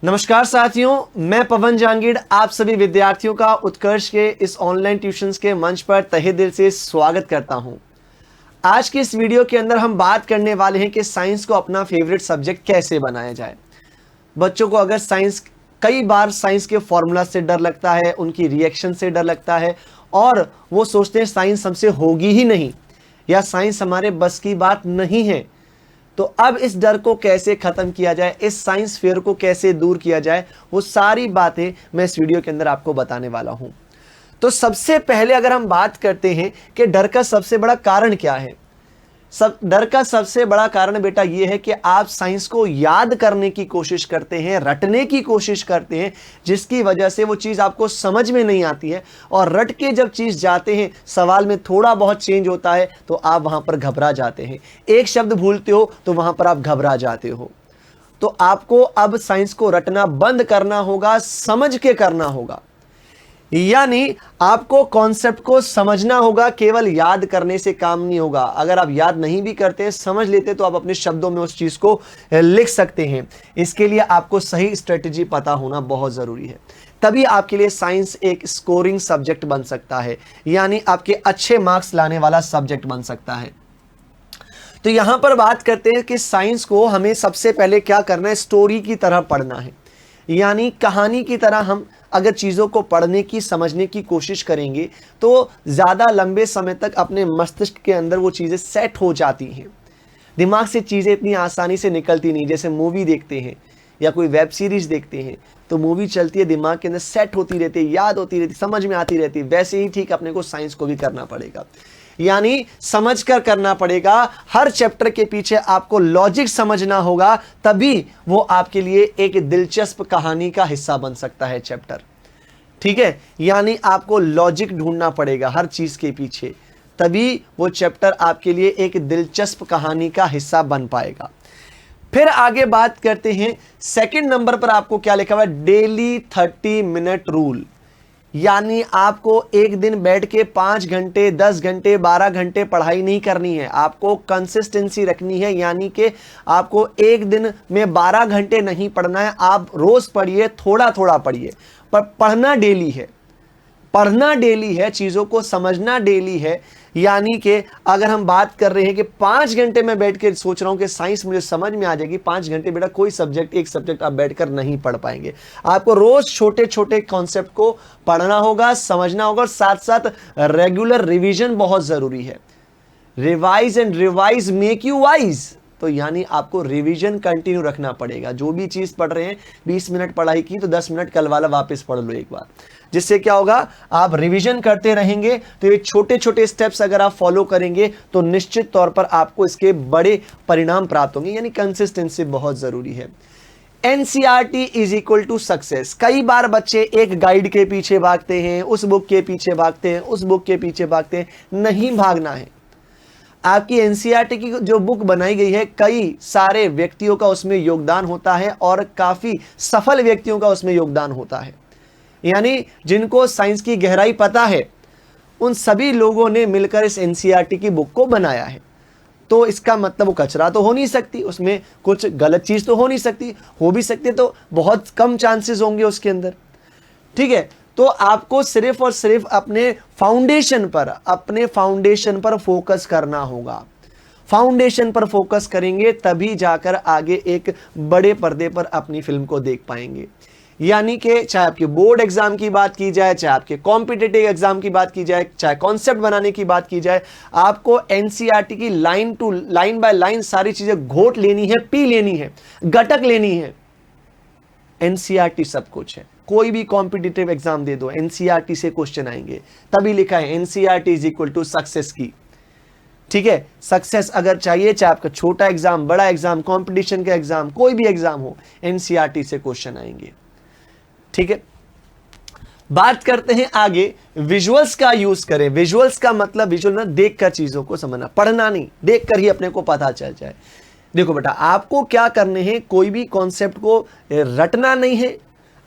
नमस्कार साथियों, मैं पवन जांगीड़ आप सभी विद्यार्थियों का उत्कर्ष के इस ऑनलाइन ट्यूशंस के मंच पर तहे दिल से स्वागत करता हूं। आज की इस वीडियो के अंदर हम बात करने वाले हैं कि साइंस को अपना फेवरेट सब्जेक्ट कैसे बनाया जाए। बच्चों को अगर कई बार साइंस के फॉर्मूला से डर लगता है, उनकी रिएक्शन से डर लगता है और वो सोचते हैं साइंस हमसे होगी ही नहीं या साइंस हमारे बस की बात नहीं है। तो अब इस डर को कैसे खत्म किया जाए, इस साइंस फेयर को कैसे दूर किया जाए, वो सारी बातें मैं इस वीडियो के अंदर आपको बताने वाला हूं। तो सबसे पहले अगर हम बात करते हैं कि डर का सबसे बड़ा कारण क्या है, डर का सबसे बड़ा कारण बेटा ये है कि आप साइंस को याद करने की कोशिश करते हैं, रटने की कोशिश करते हैं, जिसकी वजह से वो चीज़ आपको समझ में नहीं आती है और रट के जब चीज़ जाते हैं, सवाल में थोड़ा बहुत चेंज होता है तो आप वहाँ पर घबरा जाते हैं। एक शब्द भूलते हो तो वहाँ पर आप घबरा जाते हो। तो आपको अब साइंस को रटना बंद करना होगा, समझ के करना होगा। यानी आपको कॉन्सेप्ट को समझना होगा, केवल याद करने से काम नहीं होगा। अगर आप याद नहीं भी करते, समझ लेते तो आप अपने शब्दों में उस चीज को लिख सकते हैं। इसके लिए आपको सही स्ट्रेटेजी पता होना बहुत जरूरी है, तभी आपके लिए साइंस एक स्कोरिंग सब्जेक्ट बन सकता है, यानी आपके अच्छे मार्क्स लाने वाला सब्जेक्ट बन सकता है। तो यहां पर बात करते हैं कि साइंस को हमें सबसे पहले क्या करना है, स्टोरी की तरह पढ़ना है, यानी कहानी की तरह हम अगर चीज़ों को पढ़ने की समझने की कोशिश करेंगे तो ज़्यादा लंबे समय तक अपने मस्तिष्क के अंदर वो चीज़ें सेट हो जाती हैं। दिमाग से चीज़ें इतनी आसानी से निकलती नहीं। जैसे मूवी देखते हैं या कोई वेब सीरीज़ देखते हैं तो मूवी चलती है, दिमाग के अंदर सेट होती रहती है, याद होती रहती, समझ में आती रहती है। वैसे ही ठीक अपने को साइंस को भी करना पड़ेगा, यानी समझकर करना पड़ेगा। हर चैप्टर के पीछे आपको लॉजिक समझना होगा, तभी वो आपके लिए एक दिलचस्प कहानी का हिस्सा बन सकता है चैप्टर। ठीक है, यानी आपको लॉजिक ढूंढना पड़ेगा हर चीज के पीछे, तभी वो चैप्टर आपके लिए एक दिलचस्प कहानी का हिस्सा बन पाएगा। फिर आगे बात करते हैं, सेकंड नंबर पर आपको क्या लिखा हुआ है, डेली 30 मिनट रूल। यानी आपको एक दिन बैठ के 5 घंटे, 10 घंटे, 12 घंटे पढ़ाई नहीं करनी है, आपको कंसिस्टेंसी रखनी है। यानी कि आपको एक दिन में 12 घंटे नहीं पढ़ना है, आप रोज पढ़िए, थोड़ा थोड़ा पढ़िए, पर पढ़ना डेली है। पढ़ना डेली है, चीज़ों को समझना डेली है। यानी कि अगर हम बात कर रहे हैं कि 5 घंटे में बैठ के सोच रहा हूं कि साइंस मुझे समझ में आ जाएगी, 5 घंटे बेटा कोई एक सब्जेक्ट आप बैठकर नहीं पढ़ पाएंगे। आपको रोज छोटे छोटे कॉन्सेप्ट को पढ़ना होगा, समझना होगा और साथ साथ रेगुलर रिवीजन बहुत जरूरी है। Revise and revise make you wise. तो यानी आपको रिवीजन कंटिन्यू रखना पड़ेगा। जो भी चीज पढ़ रहे हैं, 20 मिनट पढ़ाई की तो 10 मिनट कल वाला वापस पढ़ लो एक बार, जिससे क्या होगा, आप रिवीजन करते रहेंगे। तो ये छोटे छोटे स्टेप्स अगर आप फॉलो करेंगे तो निश्चित तौर पर आपको इसके बड़े परिणाम प्राप्त होंगे। यानी कंसिस्टेंसी बहुत जरूरी है। NCERT is equal to success. कई बार बच्चे एक गाइड के पीछे भागते हैं, उस बुक के पीछे भागते हैं, उस बुक के पीछे भागते हैं। नहीं भागना है। आपकी एनसीईआरटी की जो बुक बनाई गई है, कई सारे व्यक्तियों का उसमें योगदान होता है और काफी सफल व्यक्तियों का उसमें योगदान होता है। यानी जिनको साइंस की गहराई पता है, उन सभी लोगों ने मिलकर इस एनसीईआरटी की बुक को बनाया है। तो इसका मतलब वो कचरा तो हो नहीं सकती, उसमें कुछ गलत चीज तो हो नहीं सकती, हो भी सकती तो बहुत कम चांसेस होंगे उसके अंदर। ठीक है, तो आपको सिर्फ और सिर्फ अपने फाउंडेशन पर फोकस करना होगा। फाउंडेशन पर फोकस करेंगे तभी जाकर आगे एक बड़े पर्दे पर अपनी फिल्म को देख पाएंगे। यानी कि चाहे आपके बोर्ड एग्जाम की बात की जाए, चाहे आपके कॉम्पिटिटिव एग्जाम की बात की जाए, चाहे कॉन्सेप्ट बनाने की बात की जाए, आपको एनसीईआरटी की लाइन बाय लाइन सारी चीजें घोट लेनी है, पी लेनी है, गटक लेनी है। एनसीईआरटी सब कुछ है। कोई भी कॉम्पिटिटिव एग्जाम दे दो, एनसीईआरटी से क्वेश्चन आएंगे। तभी लिखा है NCERT is equal to success की। ठीक है, सक्सेस अगर चाहिए, चाहे आपका छोटा एग्जाम, बड़ा एग्जाम, कंपटीशन का एग्जाम, कोई भी एग्जाम हो, एनसीईआरटी से क्वेश्चन आएंगे। ठीक है, बात करते हैं आगे, विजुअल्स का यूज करें। विजुअल्स का मतलब विजुअल ना देखकर चीजों को समझना, पढ़ना नहीं, देखकर ही अपने को पता चल जाए। देखो बेटा, आपको क्या करने हैं, कोई भी कॉन्सेप्ट को रटना नहीं है,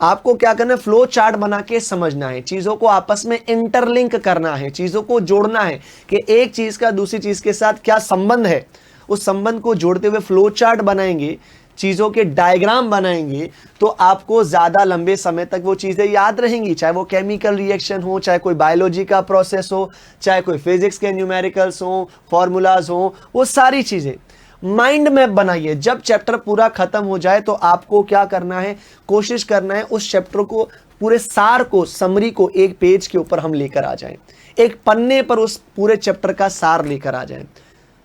आपको क्या करना है, फ्लो चार्ट बना के समझना है, चीजों को आपस में इंटरलिंक करना है, चीजों को जोड़ना है कि एक चीज का दूसरी चीज के साथ क्या संबंध है। उस संबंध को जोड़ते हुए फ्लो चार्ट बनाएंगे, चीज़ों के डायग्राम बनाएंगे तो आपको ज़्यादा लंबे समय तक वो चीज़ें याद रहेंगी, चाहे वो केमिकल रिएक्शन हो, चाहे कोई बायोलॉजी का प्रोसेस हो, चाहे कोई फिजिक्स के न्यूमेरिकल्स हो, फॉर्मूलाज हो, वो सारी चीज़ें। माइंड मैप बनाइए। जब चैप्टर पूरा खत्म हो जाए तो आपको क्या करना है, कोशिश करना है उस चैप्टर को, पूरे सार को, समरी को एक पेज के ऊपर हम लेकर आ जाएं, एक पन्ने पर उस पूरे चैप्टर का सार लेकर आ जाएं,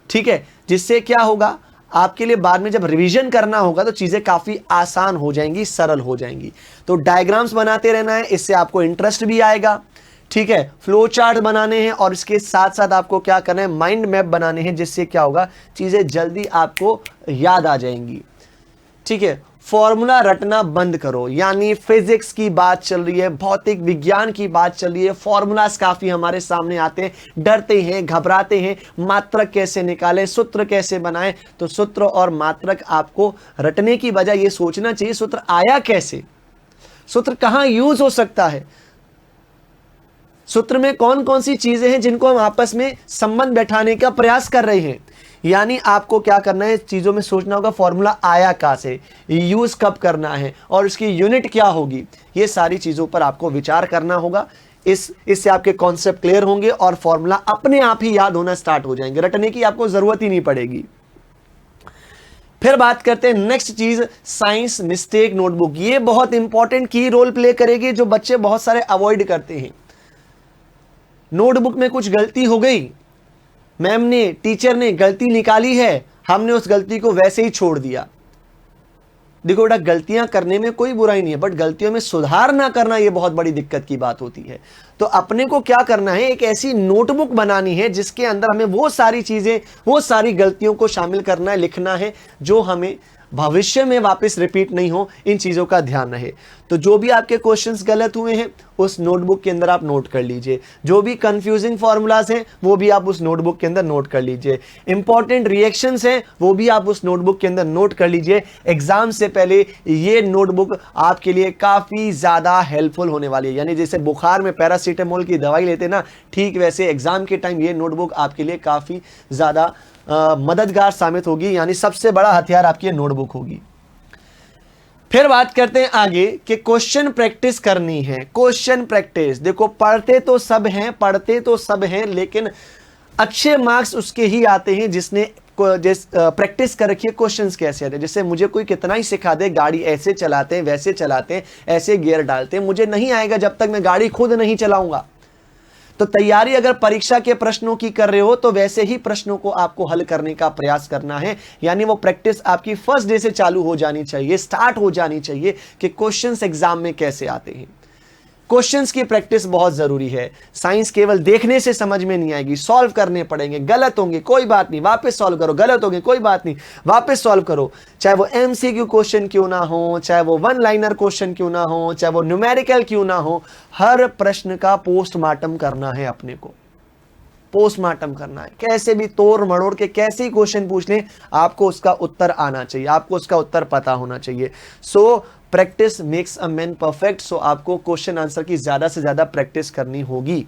ठीक है। जिससे क्या होगा, आपके लिए बाद में जब रिवीजन करना होगा तो चीजें काफी आसान हो जाएंगी, सरल हो जाएंगी। तो डायग्राम्स बनाते रहना है, इससे आपको इंटरेस्ट भी आएगा, ठीक है। फ्लो चार्ट बनाने हैं और इसके साथ साथ आपको क्या करना है, माइंड मैप बनाने हैं, जिससे क्या होगा, चीजें जल्दी आपको याद आ जाएंगी, ठीक है। फॉर्मूला रटना बंद करो, यानी फिजिक्स की बात चल रही है, भौतिक विज्ञान की बात चल रही है, फॉर्मूलाज काफी हमारे सामने आते हैं, डरते हैं, घबराते हैं, मात्रक कैसे निकालें, सूत्र कैसे बनाएं। तो सूत्र और मात्रक आपको रटने की बजाय ये सोचना चाहिए सूत्र आया कैसे, सूत्र कहां यूज हो सकता है, सूत्र में कौन कौन सी चीजें हैं जिनको हम आपस में संबंध बैठाने का प्रयास कर रहे हैं। यानी आपको क्या करना है, चीजों में सोचना होगा फॉर्मूला आया कहां से, यूज कब करना है और उसकी यूनिट क्या होगी, ये सारी चीजों पर आपको विचार करना होगा। इससे आपके कॉन्सेप्ट क्लियर होंगे और फॉर्मूला अपने आप ही याद होना स्टार्ट हो जाएंगे, रटने की आपको जरूरत ही नहीं पड़ेगी। फिर बात करते हैं नेक्स्ट चीज, साइंस मिस्टेक नोटबुक। ये बहुत इंपॉर्टेंट की रोल प्ले करेगी, जो बच्चे बहुत सारे अवॉइड करते हैं। नोटबुक में कुछ गलती हो गई, मैम ने, टीचर ने गलती निकाली है, हमने उस गलती को वैसे ही छोड़ दिया। देखो बेटा, गलतियां करने में कोई बुराई नहीं है, बट गलतियों में सुधार ना करना यह बहुत बड़ी दिक्कत की बात होती है। तो अपने को क्या करना है, एक ऐसी नोटबुक बनानी है जिसके अंदर हमें वो सारी चीजें, वो सारी गलतियों को शामिल करना है, लिखना है, जो हमें भविष्य में वापस रिपीट नहीं हो, इन चीजों का ध्यान रहे। तो जो भी आपके क्वेश्चंस गलत हुए हैं उस नोटबुक के अंदर आप नोट कर लीजिए, जो भी कंफ्यूजिंग फॉर्मूलाज हैं वो भी आप उस नोटबुक के अंदर नोट कर लीजिए, इंपॉर्टेंट रिएक्शंस हैं वो भी आप उस नोटबुक के अंदर नोट कर लीजिए। एग्जाम से पहले ये नोटबुक आपके लिए काफी ज्यादा हेल्पफुल होने वाली है। यानी जैसे बुखार में पैरासीटामोल की दवाई लेते ना, ठीक वैसे एग्जाम के टाइम ये नोटबुक आपके लिए काफी ज्यादा मददगार साबित होगी, यानी सबसे बड़ा हथियार आपकी नोटबुक होगी। फिर बात करते हैं आगे कि क्वेश्चन प्रैक्टिस करनी है। क्वेश्चन प्रैक्टिस, देखो पढ़ते तो सब हैं, लेकिन अच्छे मार्क्स उसके ही आते हैं जिसने प्रैक्टिस कर रखी है क्वेश्चंस कैसे आते हैं। जैसे मुझे कोई कितना ही सिखा दे, गाड़ी ऐसे चलाते हैं, वैसे चलाते हैं, ऐसे गियर डालते हैं, मुझे नहीं आएगा जब तक मैं गाड़ी खुद नहीं चलाऊंगा। तो तैयारी अगर परीक्षा के प्रश्नों की कर रहे हो तो वैसे ही प्रश्नों को आपको हल करने का प्रयास करना है। यानी वो प्रैक्टिस आपकी फर्स्ट डे से चालू हो जानी चाहिए, स्टार्ट हो जानी चाहिए कि क्वेश्चंस एग्जाम में कैसे आते हैं। क्वेश्चंस की प्रैक्टिस बहुत जरूरी है। साइंस केवल देखने से समझ में नहीं आएगी, सॉल्व करने पड़ेंगे, गलत होंगे कोई बात नहीं, वापस सॉल्व करो, गलत होंगे कोई बात नहीं, वापस सॉल्व करो। चाहे वो एमसीक्यू क्वेश्चन क्यों ना हो, चाहे वो वन लाइनर क्वेश्चन क्यों ना हो, चाहे वो न्यूमेरिकल क्यों ना हो, हर प्रश्न का पोस्टमार्टम करना है। अपने को पोस्टमार्टम करना है, कैसे भी तोड़ मड़ोड़ के कैसे ही क्वेश्चन पूछ लें, आपको उसका उत्तर आना चाहिए, आपको उसका उत्तर पता होना चाहिए। So practice makes a man perfect. So आपको क्वेश्चन आंसर की ज्यादा से ज्यादा प्रैक्टिस करनी होगी,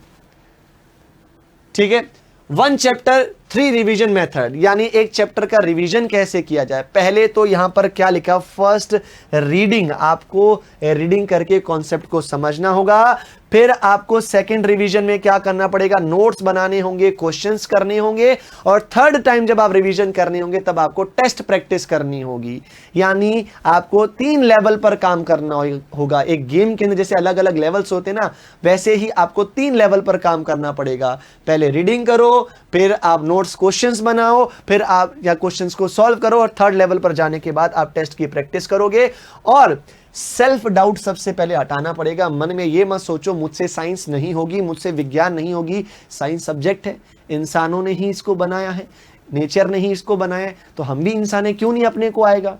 ठीक है। 1 चैप्टर 3 रिवीजन मेथड, यानी एक चैप्टर का रिवीजन कैसे किया जाए। पहले तो यहां पर क्या लिखा, फर्स्ट रीडिंग, आपको रीडिंग करके कॉन्सेप्ट को समझना होगा। फिर आपको सेकंड रिवीजन में क्या करना पड़ेगा, नोट्स बनाने होंगे, क्वेश्चंस करने होंगे, और थर्ड टाइम जब आप रिवीजन करने होंगे तब आपको टेस्ट प्रैक्टिस करनी होगी। यानी आपको 3 लेवल पर काम करना होगा। एक गेम के अंदर जैसे अलग अलग लेवल्स होते हैं ना, वैसे ही आपको 3 लेवल पर काम करना पड़ेगा। पहले रीडिंग करो, फिर आप नोट्स क्वेश्चंस बनाओ, फिर आप या क्वेश्चंस को सॉल्व करो, और थर्ड लेवल पर जाने के बाद आप टेस्ट की प्रैक्टिस करोगे। और सेल्फ डाउट सबसे पहले हटाना पड़ेगा। मन में ये मत सोचो मुझसे साइंस नहीं होगी, मुझसे विज्ञान नहीं होगी। साइंस सब्जेक्ट है, इंसानों ने ही इसको बनाया है, नेचर ने ही इसको बनाया है, तो हम भी इंसान है, क्यों नहीं अपने को आएगा,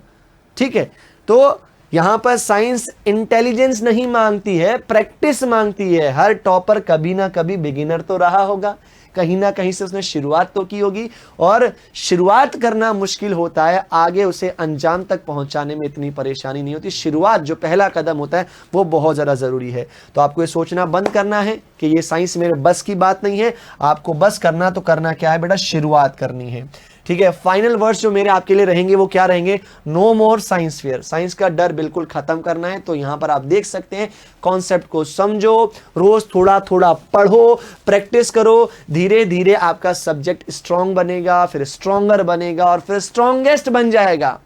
ठीक है। तो यहां पर साइंस इंटेलिजेंस नहीं मांगती है, प्रैक्टिस मांगती है। हर टॉपर कभी ना कभी बिगिनर तो रहा होगा, कहीं ना कहीं से उसने शुरुआत तो की होगी, और शुरुआत करना मुश्किल होता है, आगे उसे अंजाम तक पहुंचाने में इतनी परेशानी नहीं होती। शुरुआत जो पहला कदम होता है वो बहुत ज़्यादा ज़रूरी है। तो आपको ये सोचना बंद करना है कि ये साइंस मेरे बस की बात नहीं है। आपको बस करना तो करना क्या है बेटा, शुरुआत करनी है, ठीक है, फाइनल वर्ड्स जो मेरे आपके लिए रहेंगे वो क्या रहेंगे? नो मोर साइंस फेयर। साइंस का डर बिल्कुल खत्म करना है। तो यहां पर आप देख सकते हैं, कॉन्सेप्ट को समझो, रोज थोड़ा थोड़ा पढ़ो, प्रैक्टिस करो, धीरे धीरे आपका सब्जेक्ट स्ट्रांग बनेगा, फिर स्ट्रांगर बनेगा और फिर स्ट्रांगेस्ट बन जाएगा।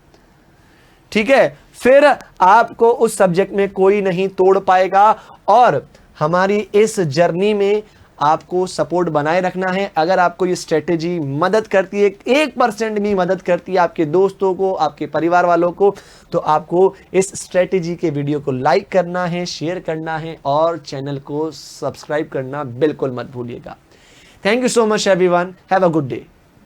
ठीक है, फिर आपको उस सब्जेक्ट में कोई नहीं तोड़ पाएगा। और हमारी इस जर्नी में आपको सपोर्ट बनाए रखना है। अगर आपको ये स्ट्रेटेजी मदद करती है, 1% भी मदद करती है आपके दोस्तों को, आपके परिवार वालों को, तो आपको इस स्ट्रेटेजी के वीडियो को लाइक करना है, शेयर करना है और चैनल को सब्सक्राइब करना बिल्कुल मत भूलिएगा। Thank you so much everyone, have a good day.